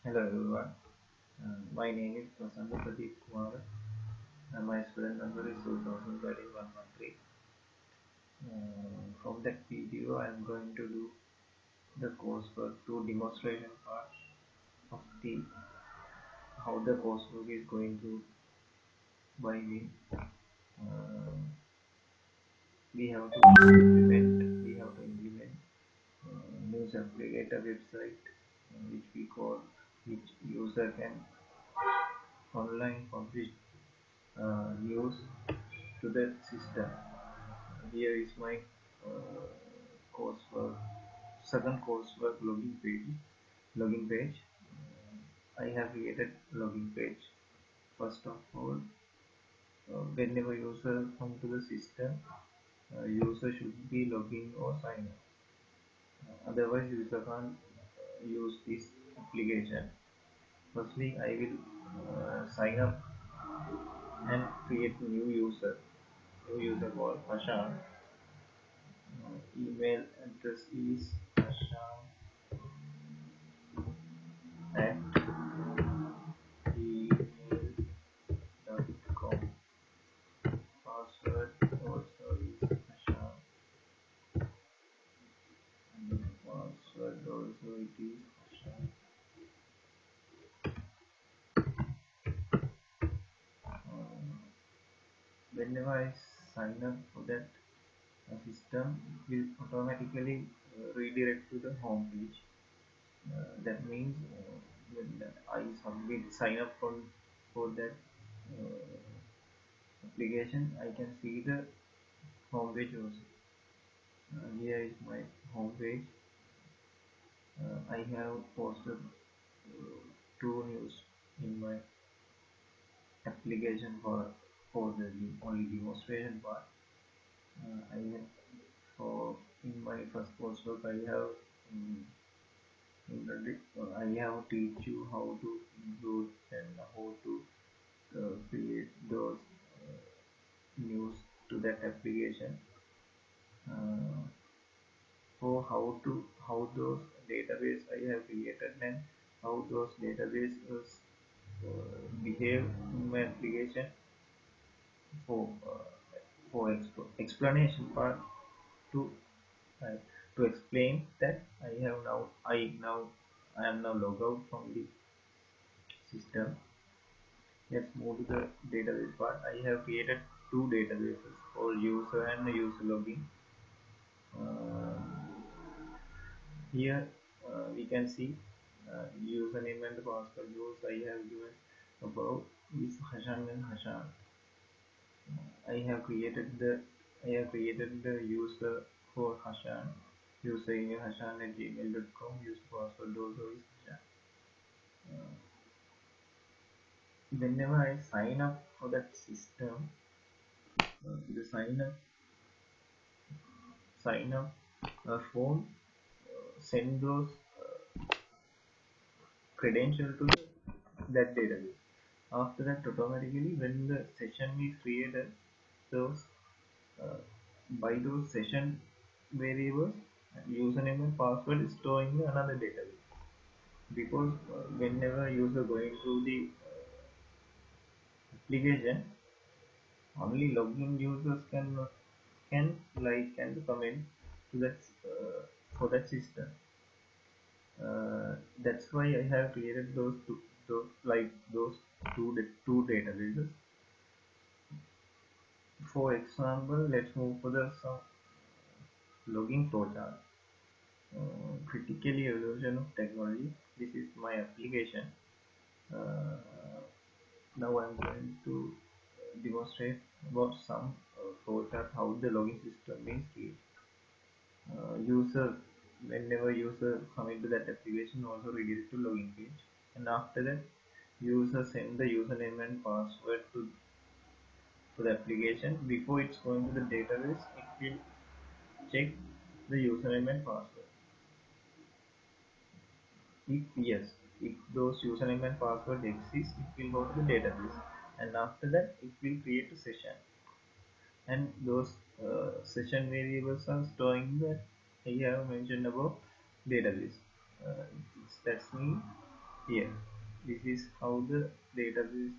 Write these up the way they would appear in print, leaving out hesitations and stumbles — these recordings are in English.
Hello everyone. My name is Prasanna Pradeep Kumar and my student number is 2013-113. From that video I am going to do the coursework to demonstration part of the how the coursework is going to by me. Uh, we have to implement news aggregator website which user can online publish news to the system. Here is my uh, coursework, second coursework login page. I have created login page. First of all, whenever user come to the system, user should be logging or sign up. Otherwise, user can't use this application. Firstly, I will sign up and create new user called Hashan. Email address is hashan@gmail.com. Password also is Hashan. Password also it is Hashan. Whenever I sign up for that system, it will automatically redirect to the home page. That means when I sign up for that application, I can see the home page also. Here is my home page. I have posted two news in my application for the only demonstration part. I have for in my first coursework I have teach you how to include and how to create those news to that application. Uh, for how those database I have created and how those databases behave in my application for explanation part to uh, to explain that I am now logged out from the system. Let's move to the database part. I have created two databases for user and user login. Uh, Here we can see username and password those I have given above is Hashan and Hashan. I have created the user for Hashan. User email hashan@gmail.com. User password also is Hashan. Uh, Whenever I sign up for that system, the sign up form send those credential to that database. After that, automatically when the session is created, those uh, by those session variables, username and password is storing in another database. Because whenever user going through the application, only login users can like and comment to that for that system. That's why I have created those two databases. For example, let's move for the some logging flowchart. Critically evolution of technology. This is my application. Uh, Now I'm going to demonstrate about some flowchart how the login system is created. User Whenever user come into that application, also redirect to login page, and after that, user send the username and password to the application. Before it's going to the database, it will check the username and password. If yes, if those username and password exist, it will go to the database, and after that, it will create a session. And those session variables are storing that I have mentioned about database. That's me. here. This is how the database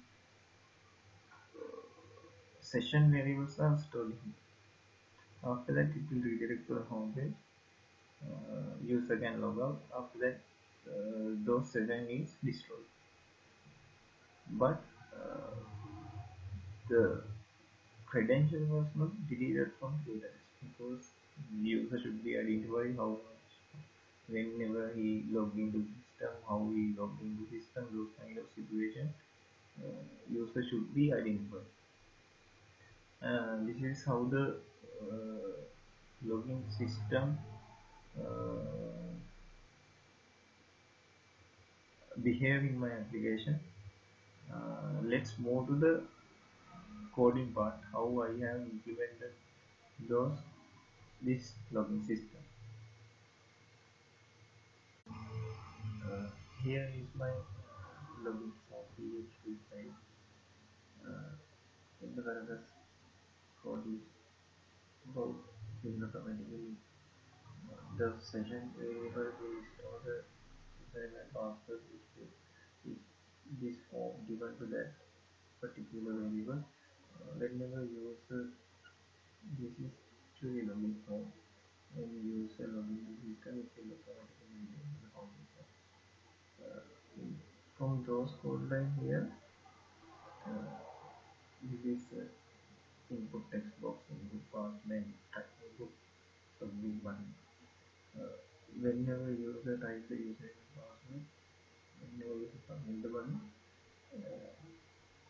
session variables are stored here. After that, it will redirect to the home page. User can log out. After that, those session is destroyed. But the credential was not deleted from database because the user should be identified how much whenever he logged into the system, how he logged into the system, those kind of situation. User should be identified. This is how the login system uh, behave in my application. Let's move to the coding part, how I have implemented those this login system. Uh, Here is my login for PHP file. In the various code is about build automatically. The session variable will store the username and password is this form given to that particular variable. Whenever user this is actually login form. When user login to system, it will automatically be the home system. Uh, from those code line here, uh, this is input text box, input path name, input submit button. Uh, Whenever user type the username and password, whenever user submit the button, uh,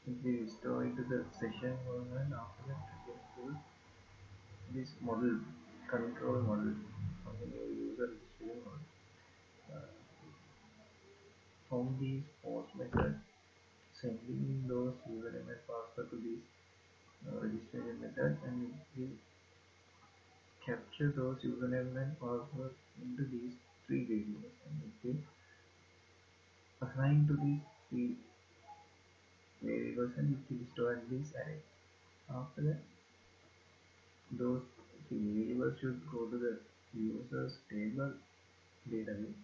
it will store into the session environment. After that, it will this model control model from the new user registration model. Uh, from these post method, sending those username and password to this registration method, and it will capture those username and password into these three variables, and it will assign to these three variables, and it will store in this array. After that, those three variables should go to the user's table database.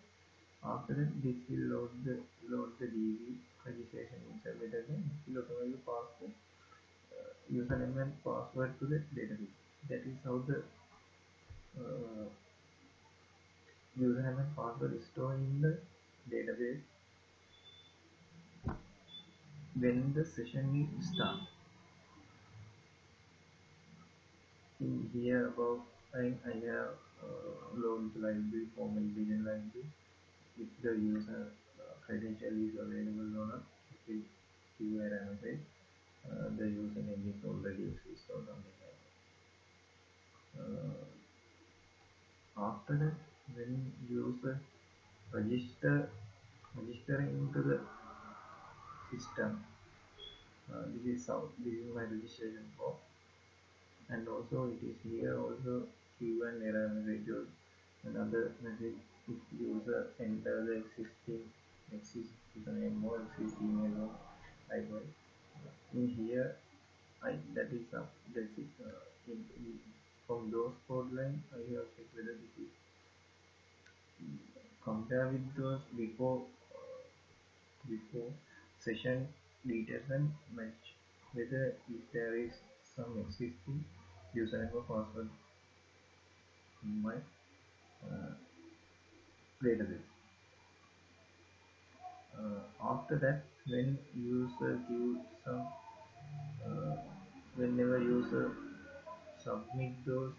After that, this will load the DB registration inside method, and it will automatically pass the username and password to the database. That is how the uh, username and password is stored in the database when the session is start. In here above, I have load library, formal intelligent library. If the user credential is available or not, it will give error message. The username is already exists or something like that. After that, when user register into the system, this is my registration form, and also it is here also give an error message or another message if user enter the exist username or exist email or likewise. In here, that is that's it. From those code line, I have checked whether this is compare with those before session details and match whether if there is some existing username or password in my uh, database. After that, when user gives some uh, whenever user submit those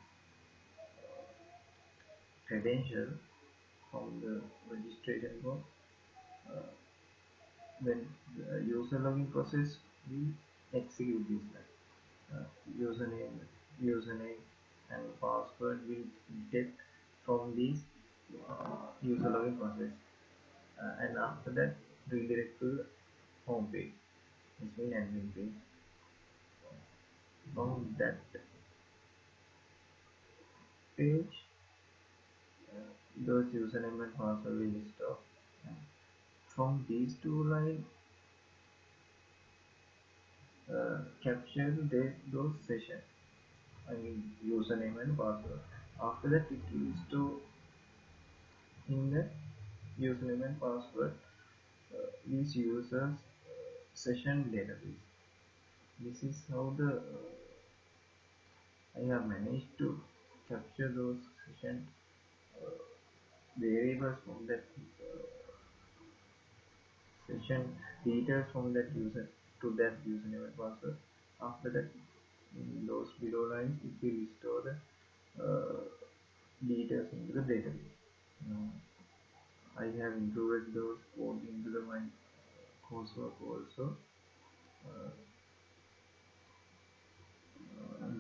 credentials from the registration form, uh, when the user login process will execute this line. Username and password will get from this user login process, and after that redirect to the home page, which means admin page. From that page, those username and password will stop. From these two lines, capture those sessions. I mean username and password. After that, it will store in the username and password this uses session database. This is how the I have managed to capture those session variables from that session details from that user to that username and password. After that, in those below lines, it will store the details into the database. Now, I have included those code into the my coursework also.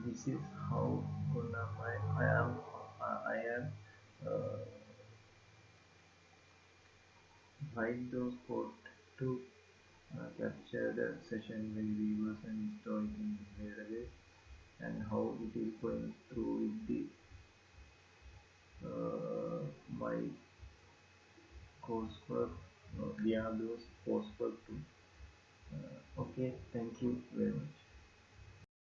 This is how I am uh, write those code to capture the session variables and store it in database, and how it is going through with the my coursework via those coursework too. Okay, thank you very much.